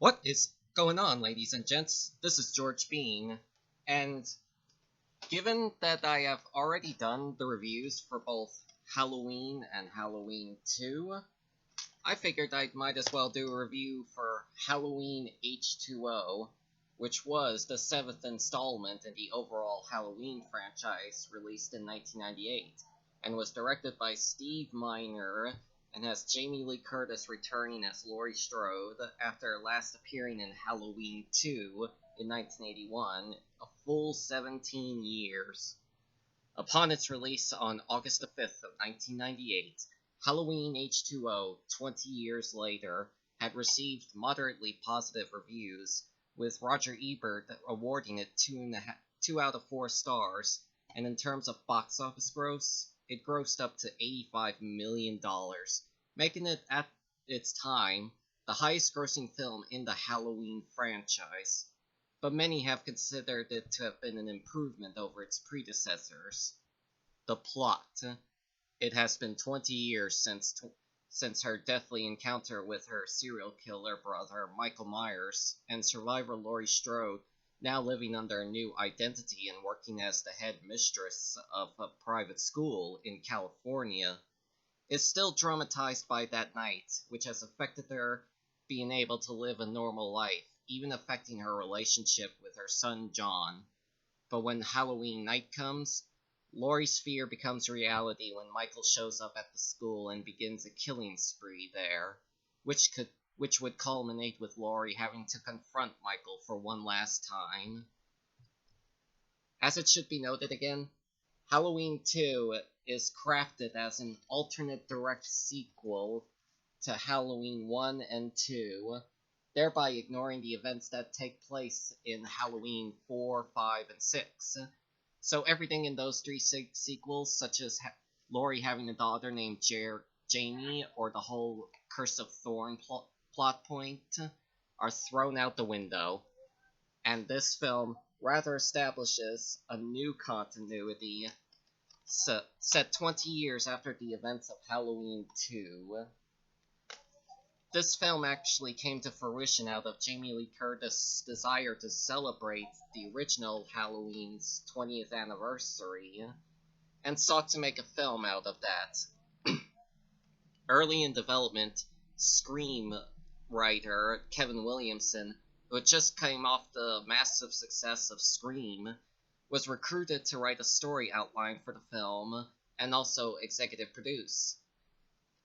What is going on, ladies and gents? This is George Bean, and given that I have already done the reviews for both Halloween and Halloween 2, I figured I might as well do a review for Halloween H20, which was the 7th installment in the overall Halloween franchise released in 1998, and was directed by Steve Miner, and has Jamie Lee Curtis returning as Laurie Strode after last appearing in Halloween 2 in 1981, a full 17 years. Upon its release on August the 5th of 1998, Halloween H20, 20 years later, had received moderately positive reviews, with Roger Ebert awarding it 2 out of 4 stars, and in terms of box office gross, it grossed up to $85 million, making it, at its time, the highest-grossing film in the Halloween franchise, but many have considered it to have been an improvement over its predecessors. The plot. It has been 20 years since her deathly encounter with her serial killer brother, Michael Myers, and survivor Laurie Strode, now living under a new identity and working as the head mistress of a private school in California, is still dramatized by that night, which has affected her being able to live a normal life, even affecting her relationship with her son John. But when Halloween night comes, Laurie's fear becomes reality when Michael shows up at the school and begins a killing spree there, which would culminate with Laurie having to confront Michael for one last time. As it should be noted again, Halloween 2 is crafted as an alternate direct sequel to Halloween 1 and 2, thereby ignoring the events that take place in Halloween 4, 5, and 6. So everything in those three sequels, such as Laurie having a daughter named Jamie, or the whole Curse of Thorn plot point, are thrown out the window. And this film rather establishes a new continuity set 20 years after the events of Halloween 2. This film actually came to fruition out of Jamie Lee Curtis' desire to celebrate the original Halloween's 20th anniversary, and sought to make a film out of that. Early in development, Scream writer Kevin Williamson, who had just came off the massive success of Scream, was recruited to write a story outline for the film, and also executive produce.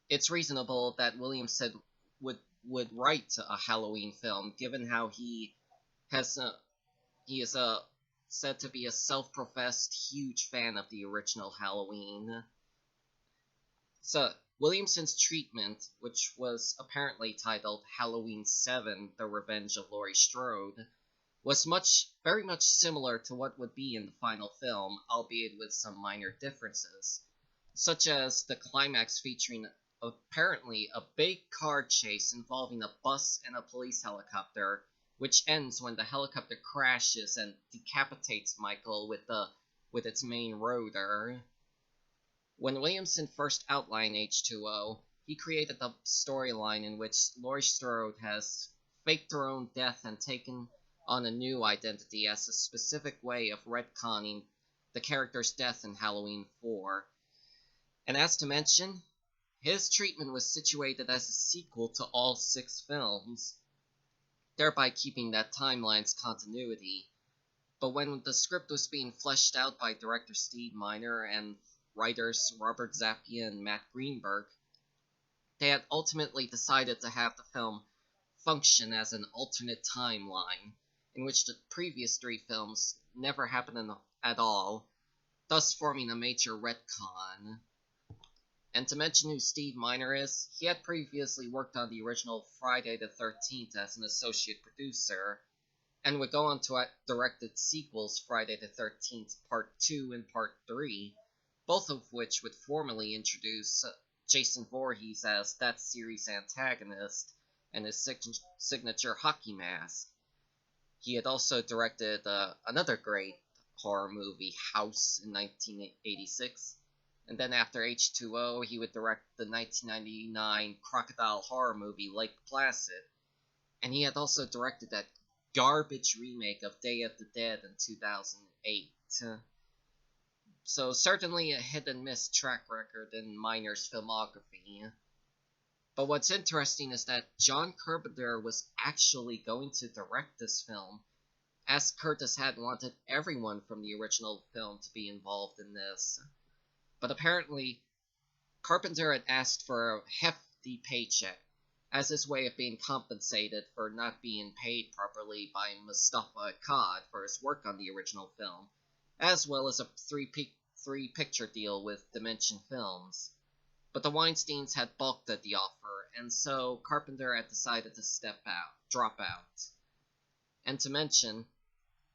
It's reasonable that Williamson would write a Halloween film, given how he is said to be a self-professed huge fan of the original Halloween. So, Williamson's treatment, which was apparently titled Halloween 7, The Revenge of Laurie Strode, was very much similar to what would be in the final film, albeit with some minor differences, such as the climax featuring apparently a big car chase involving a bus and a police helicopter, which ends when the helicopter crashes and decapitates Michael with its main rotor. When Williamson first outlined H20, he created a storyline in which Laurie Strode has faked her own death and taken on a new identity as a specific way of retconning the character's death in Halloween 4. And as to mention, his treatment was situated as a sequel to all 6 films, thereby keeping that timeline's continuity. But when the script was being fleshed out by director Steve Miner and writers Robert Zappia and Matt Greenberg, they had ultimately decided to have the film function as an alternate timeline, in which the previous 3 films never happened at all, thus forming a major retcon. And to mention who Steve Miner is, he had previously worked on the original Friday the 13th as an associate producer, and would go on to direct its sequels Friday the 13th Part 2 and Part 3, both of which would formally introduce Jason Voorhees as that series' antagonist and his signature hockey mask. He had also directed another great horror movie, House, in 1986, and then after H20, he would direct the 1999 crocodile horror movie Lake Placid. and he had also directed that garbage remake of Day of the Dead in 2008. So certainly a hit and miss track record in Miner's filmography. But what's interesting is that John Carpenter was actually going to direct this film, as Curtis had wanted everyone from the original film to be involved in this. But apparently, Carpenter had asked for a hefty paycheck as his way of being compensated for not being paid properly by Mustafa Akkad for his work on the original film, as well as a three-picture deal with Dimension Films. But the Weinsteins had balked at the offer, and so Carpenter had decided to drop out. And to mention,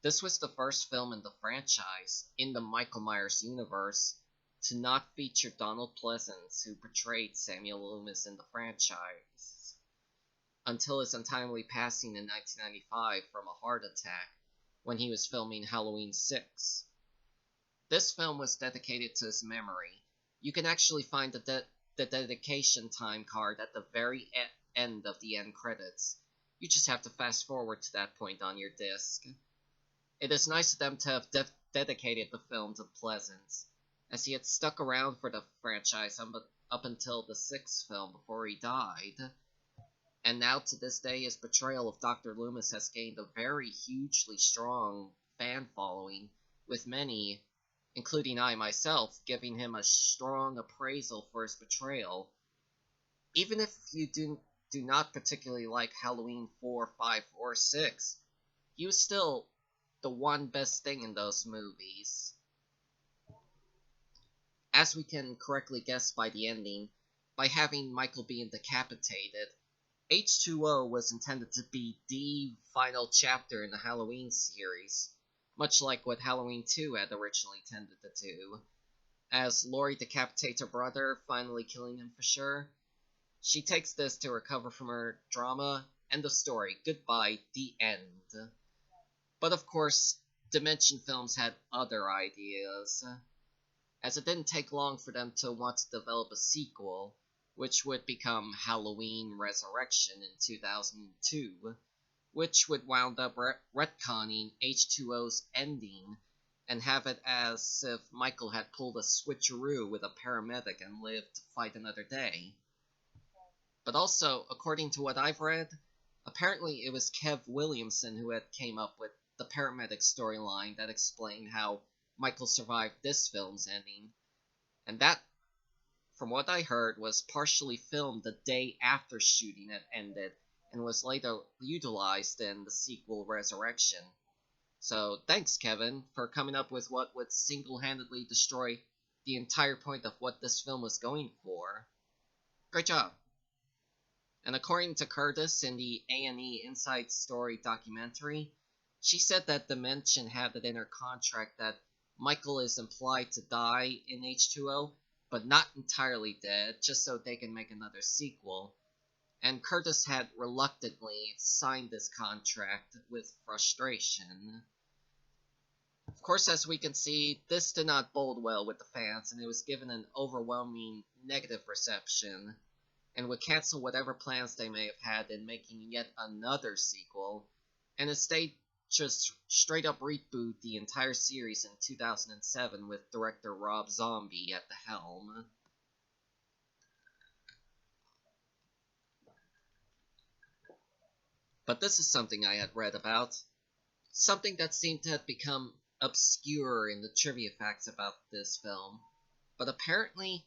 this was the first film in the franchise, in the Michael Myers universe, to not feature Donald Pleasence, who portrayed Samuel Loomis in the franchise, until his untimely passing in 1995 from a heart attack when he was filming Halloween 6. This film was dedicated to his memory. You can actually find the dedication time card at the very end of the end credits. You just have to fast forward to that point on your disc. It is nice of them to have dedicated the film to Pleasence, as he had stuck around for the franchise up until the 6th film before he died. And now to this day, his portrayal of Dr. Loomis has gained a very hugely strong fan following, with many, including I myself, giving him a strong appraisal for his portrayal. Even if you do not particularly like Halloween 4, 5, or 6, he was still the one best thing in those movies. As we can correctly guess by the ending, by having Michael being decapitated, H20 was intended to be the final chapter in the Halloween series, much like what Halloween 2 had originally intended to do. As Laurie decapitates her brother, finally killing him for sure, she takes this to recover from her drama. End of story. Goodbye. The end. But of course, Dimension Films had other ideas, as it didn't take long for them to want to develop a sequel, which would become Halloween Resurrection in 2002, which would wound up retconning H20's ending and have it as if Michael had pulled a switcheroo with a paramedic and lived to fight another day. But also, according to what I've read, apparently it was Kev Williamson who had came up with the paramedic storyline that explained how Michael survived this film's ending, and that, from what I heard, was partially filmed the day after shooting had ended and was later utilized in the sequel Resurrection. So thanks, Kevin, for coming up with what would single-handedly destroy the entire point of what this film was going for. Great job. And according to Curtis in the A&E Inside Story documentary, she said that Dimension had it in her contract that Michael is implied to die in H20, but not entirely dead, just so they can make another sequel. And Curtis had reluctantly signed this contract with frustration. Of course, as we can see, this did not bode well with the fans, and it was given an overwhelming negative reception, and would cancel whatever plans they may have had in making yet another sequel, and instead just straight up reboot the entire series in 2007 with director Rob Zombie at the helm. But this is something I had read about, something that seemed to have become obscure in the trivia facts about this film. But apparently,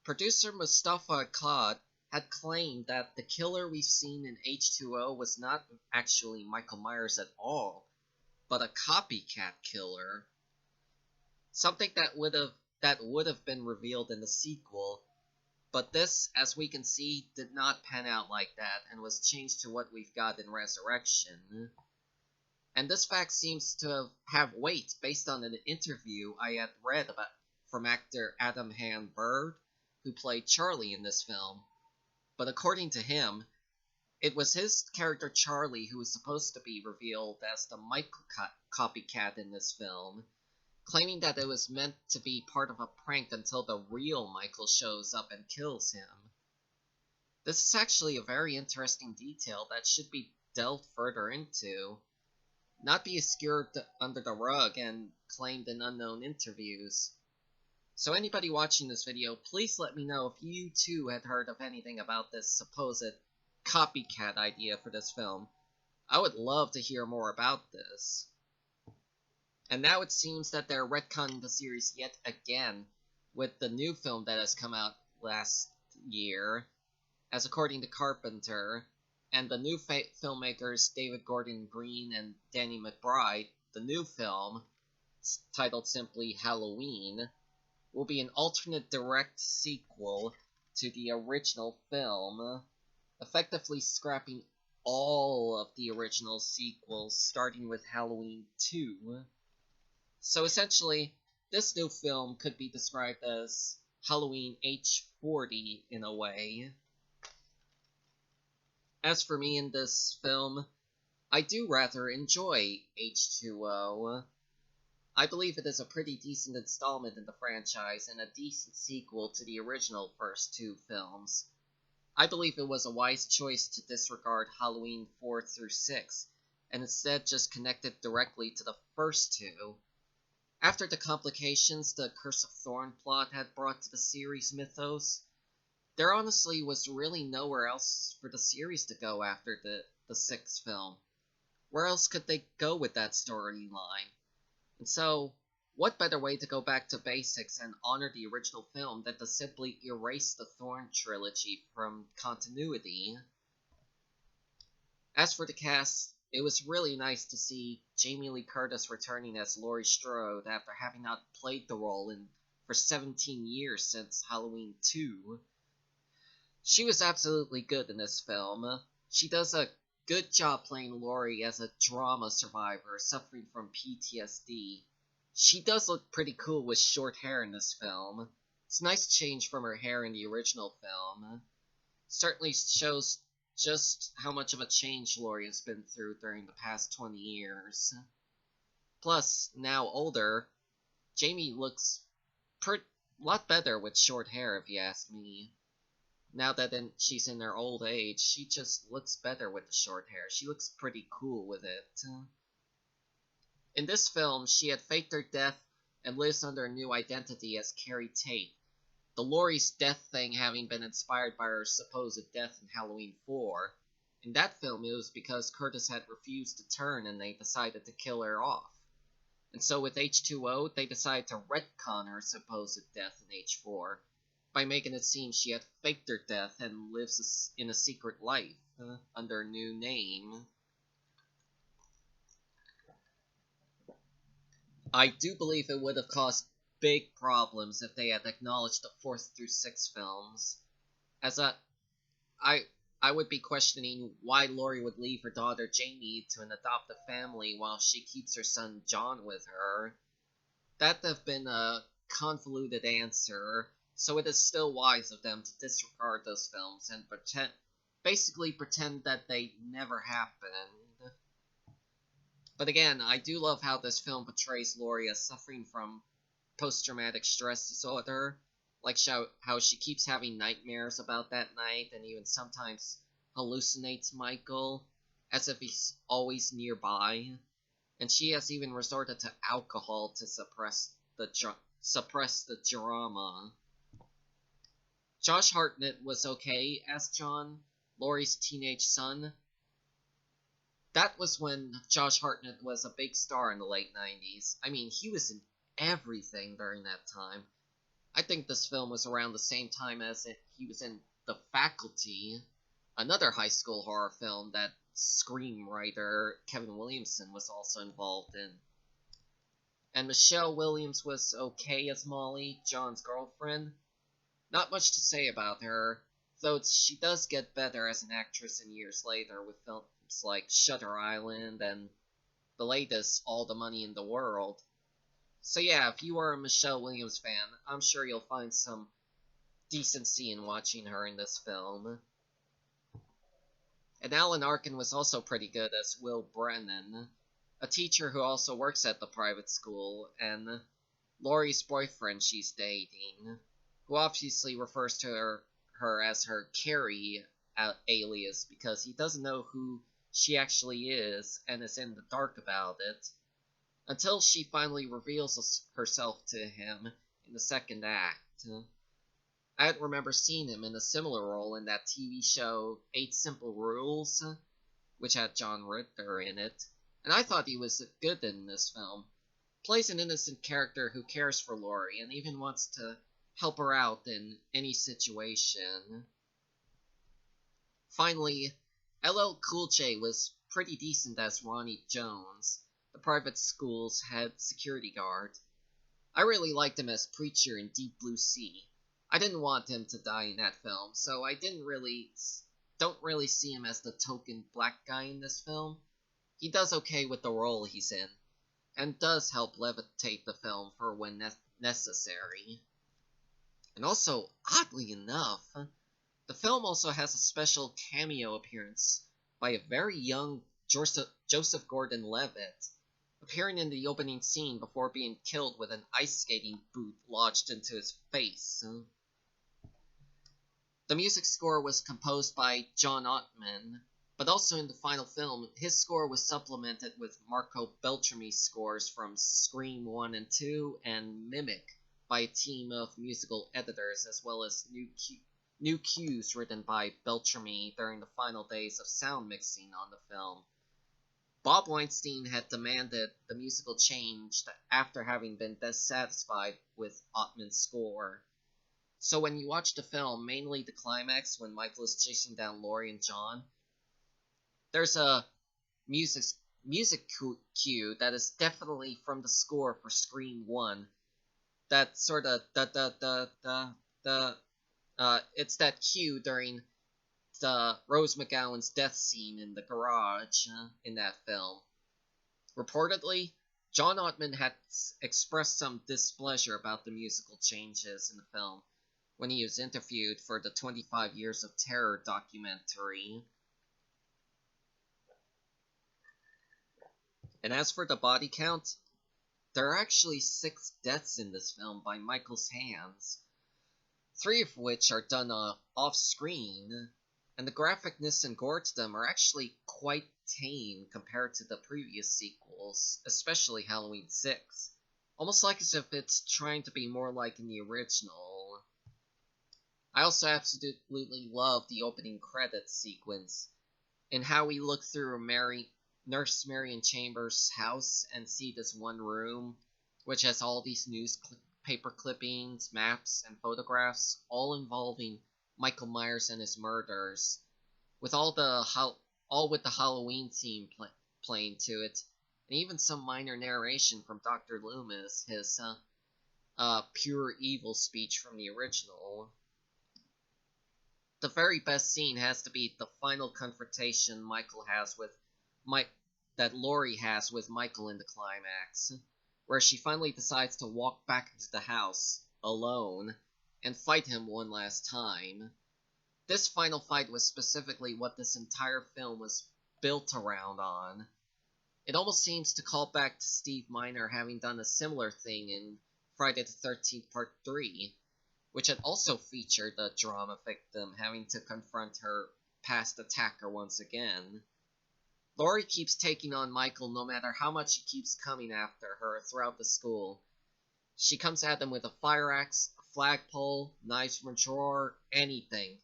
producer Mustafa Akkad had claimed that the killer we've seen in H20 was not actually Michael Myers at all, but a copycat killer. Something that would have been revealed in the sequel, but this, as we can see, did not pan out like that and was changed to what we've got in Resurrection. And this fact seems to have weight based on an interview I had read about from actor Adam Han Bird, who played Charlie in this film. But according to him, it was his character Charlie who was supposed to be revealed as the Michael copycat in this film, claiming that it was meant to be part of a prank until the real Michael shows up and kills him. This is actually a very interesting detail that should be delved further into, not be skewered under the rug and claimed in unknown interviews. So anybody watching this video, please let me know if you too had heard of anything about this supposed copycat idea for this film. I would love to hear more about this. And now it seems that they're retconning the series yet again with the new film that has come out last year, as according to Carpenter, and the new filmmakers David Gordon Green and Danny McBride. The new film, titled simply Halloween, will be an alternate direct sequel to the original film, effectively scrapping all of the original sequels, starting with Halloween 2. So essentially, this new film could be described as Halloween H20 in a way. As for me in this film, I do rather enjoy H2O. I believe it is a pretty decent installment in the franchise and a decent sequel to the original first two films. I believe it was a wise choice to disregard Halloween 4 through 6, and instead just connect it directly to the first two. After the complications the Curse of Thorn plot had brought to the series mythos, there honestly was really nowhere else for the series to go after the sixth film. Where else could they go with that storyline? And so, what better way to go back to basics and honor the original film than to simply erase the Thorn trilogy from continuity? As for the cast, it was really nice to see Jamie Lee Curtis returning as Laurie Strode after having not played the role for 17 years since Halloween 2. She was absolutely good in this film. She does a good job playing Laurie as a trauma survivor suffering from PTSD. She does look pretty cool with short hair in this film. It's a nice change from her hair in the original film. Certainly shows just how much of a change Laurie has been through during the past 20 years. Plus, now older, Jamie looks a lot better with short hair if you ask me. Now that she's in her old age, she just looks better with the short hair. She looks pretty cool with it. In this film, she had faked her death and lives under a new identity as Carrie Tate. The Laurie's death thing having been inspired by her supposed death in Halloween 4. In that film, it was because Curtis had refused to turn and they decided to kill her off. And so with H2O, they decided to retcon her supposed death in H4 by making it seem she had faked her death and lives in a secret life under a new name. I do believe it would have caused big problems if they had acknowledged the 4th through 6th films. I would be questioning why Laurie would leave her daughter Jamie to an adoptive family while she keeps her son John with her. That'd have been a convoluted answer, so it is still wise of them to disregard those films and basically pretend that they never happened. But again, I do love how this film portrays Laurie as suffering from post-traumatic stress disorder, like how she keeps having nightmares about that night and even sometimes hallucinates Michael as if he's always nearby, and she has even resorted to alcohol to suppress the drama. Josh Hartnett was okay as John, Laurie's teenage son. That was when Josh Hartnett was a big star in the late 90s. I mean, he was in everything during that time. I think this film was around the same time as he was in The Faculty, another high school horror film that screenwriter Kevin Williamson was also involved in. And Michelle Williams was okay as Molly, John's girlfriend. Not much to say about her, though she does get better as an actress in years later with films like Shutter Island and the latest All the Money in the World. So yeah, if you are a Michelle Williams fan, I'm sure you'll find some decency in watching her in this film. And Alan Arkin was also pretty good as Will Brennan, a teacher who also works at the private school, and Laurie's boyfriend she's dating, who obviously refers to her as her Carrie alias because he doesn't know who she actually is and is in the dark about it, until she finally reveals herself to him in the second act. I remember seeing him in a similar role in that TV show 8 Simple Rules, which had John Ritter in it, and I thought he was good in this film. Plays an innocent character who cares for Laurie and even wants to help her out in any situation. Finally, LL Cool J was pretty decent as Ronnie Jones, the private school's head security guard. I really liked him as Preacher in Deep Blue Sea. I didn't want him to die in that film, so I don't really see him as the token black guy in this film. He does okay with the role he's in, and does help levitate the film for when necessary. And also, oddly enough, the film also has a special cameo appearance by a very young Joseph Gordon-Levitt, appearing in the opening scene before being killed with an ice skating boot lodged into his face. The music score was composed by John Ottman, but also in the final film, his score was supplemented with Marco Beltrami's scores from Scream 1 and 2 and Mimic by a team of musical editors, as well as new cues written by Beltrami during the final days of sound mixing on the film. Bob Weinstein had demanded the musical changed after having been dissatisfied with Ottman's score. So when you watch the film, mainly the climax when Michael is chasing down Laurie and John, there's a music cue that is definitely from the score for Scream 1. That sort of it's that cue during the Rose McGowan's death scene in the garage in that film. Reportedly, John Ottman had expressed some displeasure about the musical changes in the film when he was interviewed for the 25 Years of Terror documentary. And as for the body count, there are actually 6 deaths in this film by Michael's hands, 3 of which are done off-screen, and the graphicness and gore to them are actually quite tame compared to the previous sequels, especially Halloween 6. Almost like as if it's trying to be more like in the original. I also absolutely love the opening credits sequence, and how we look through Nurse Marion Chambers' house and see this one room, which has all these newspaper clippings, maps, and photographs, all involving Michael Myers and his murders, with all with the Halloween theme playing to it, and even some minor narration from Dr. Loomis, his pure evil speech from the original. The very best scene has to be the final confrontation that Laurie has with Michael in the climax, where she finally decides to walk back into the house, alone, and fight him one last time. This final fight was specifically what this entire film was built around on. It almost seems to call back to Steve Miner having done a similar thing in Friday the 13th Part 3, which had also featured a drama victim having to confront her past attacker once again. Laurie keeps taking on Michael no matter how much he keeps coming after her throughout the school. She comes at him with a fire axe, a flagpole, knives from a drawer, anything.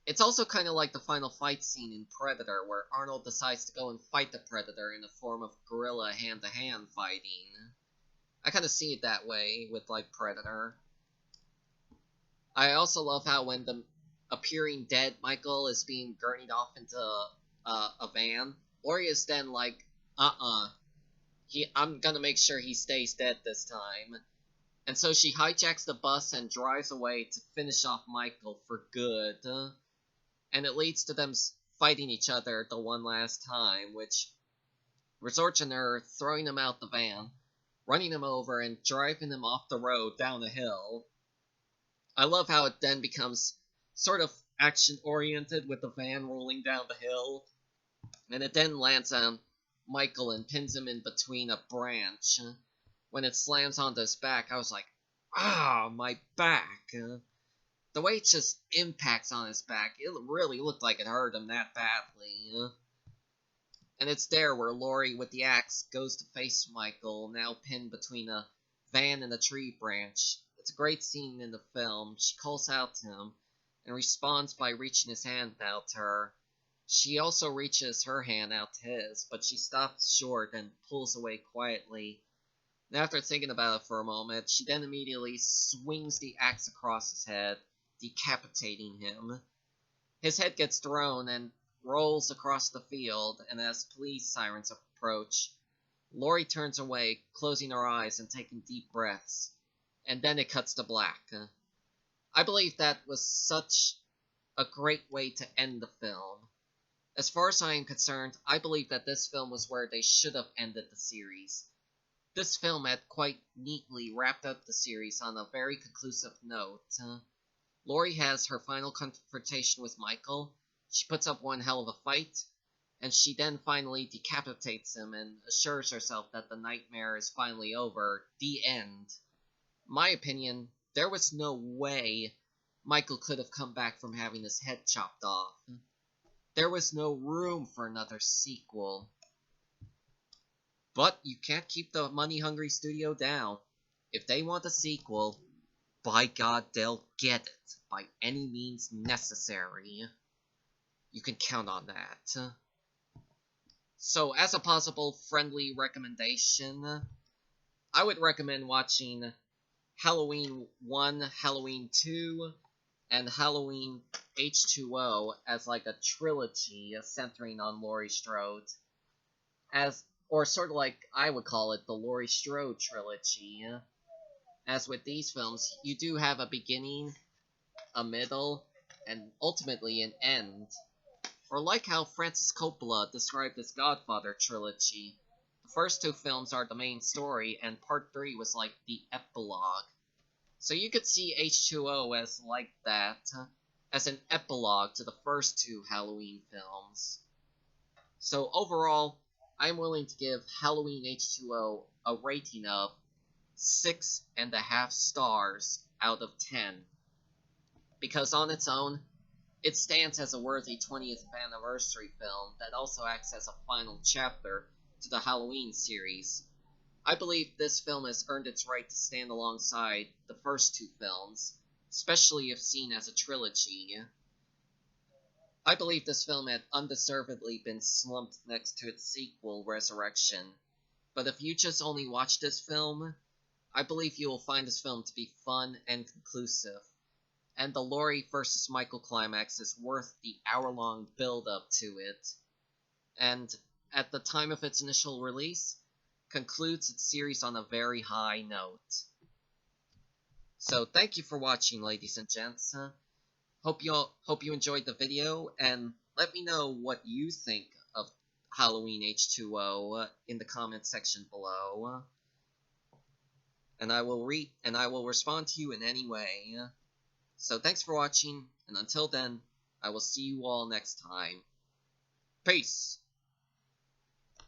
It's also kind of like the final fight scene in Predator, where Arnold decides to go and fight the Predator in the form of guerrilla hand-to-hand fighting. I kind of see it that way with, like, Predator. I also love how when the appearing dead Michael is being gurneyed off into a van, Laurie is then like, I'm gonna make sure he stays dead this time. And so she hijacks the bus and drives away to finish off Michael for good. And it leads to them fighting each other the one last time, which results in her throwing him out the van, running him over, and driving him off the road down a hill. I love how it then becomes sort of action-oriented with the van rolling down the hill, and it then lands on Michael and pins him in between a branch. When it slams onto his back, I was like, my back. The way it just impacts on his back, it really looked like it hurt him that badly. And it's there where Laurie with the axe goes to face Michael, now pinned between a van and a tree branch. It's a great scene in the film. She calls out to him and responds by reaching his hand out to her. She also reaches her hand out to his, but she stops short and pulls away quietly. And after thinking about it for a moment, she then immediately swings the axe across his head, decapitating him. His head gets thrown and rolls across the field, and as police sirens approach, Laurie turns away, closing her eyes and taking deep breaths. And then it cuts to black. I believe that was such a great way to end the film. As far as I am concerned, I believe that this film was where they should have ended the series. This film had quite neatly wrapped up the series on a very conclusive note. Laurie has her final confrontation with Michael. She puts up one hell of a fight, and she then finally decapitates him and assures herself that the nightmare is finally over. The end. My opinion, there was no way Michael could have come back from having his head chopped off. There was no room for another sequel. But you can't keep the money-hungry studio down. If they want a sequel, by God, they'll get it by any means necessary. You can count on that. So, as a possible friendly recommendation, I would recommend watching Halloween 1, Halloween 2, and Halloween H20 as like a trilogy centering on Laurie Strode. Or sort of like I would call it the Laurie Strode Trilogy. As with these films, you do have a beginning, a middle, and ultimately an end. Or like how Francis Coppola described his Godfather trilogy. The first two films are the main story, and part 3 was like the epilogue. So you could see H20 as like that, as an epilogue to the first two Halloween films. So overall, I'm willing to give Halloween H20 a rating of 6.5 stars out of 10. Because on its own, it stands as a worthy 20th anniversary film that also acts as a final chapter to the Halloween series. I believe this film has earned its right to stand alongside the first two films, especially if seen as a trilogy. I believe this film had undeservedly been slumped next to its sequel, Resurrection. But if you just only watch this film, I believe you will find this film to be fun and conclusive. And the Laurie vs. Michael climax is worth the hour-long build-up to it. And at the time of its initial release, concludes its series on a very high note. So thank you for watching, ladies and gents. Hope you enjoyed the video, and let me know what you think of Halloween H20 in the comment section below. And I will respond to you in any way. So thanks for watching, and until then, I will see you all next time. Peace!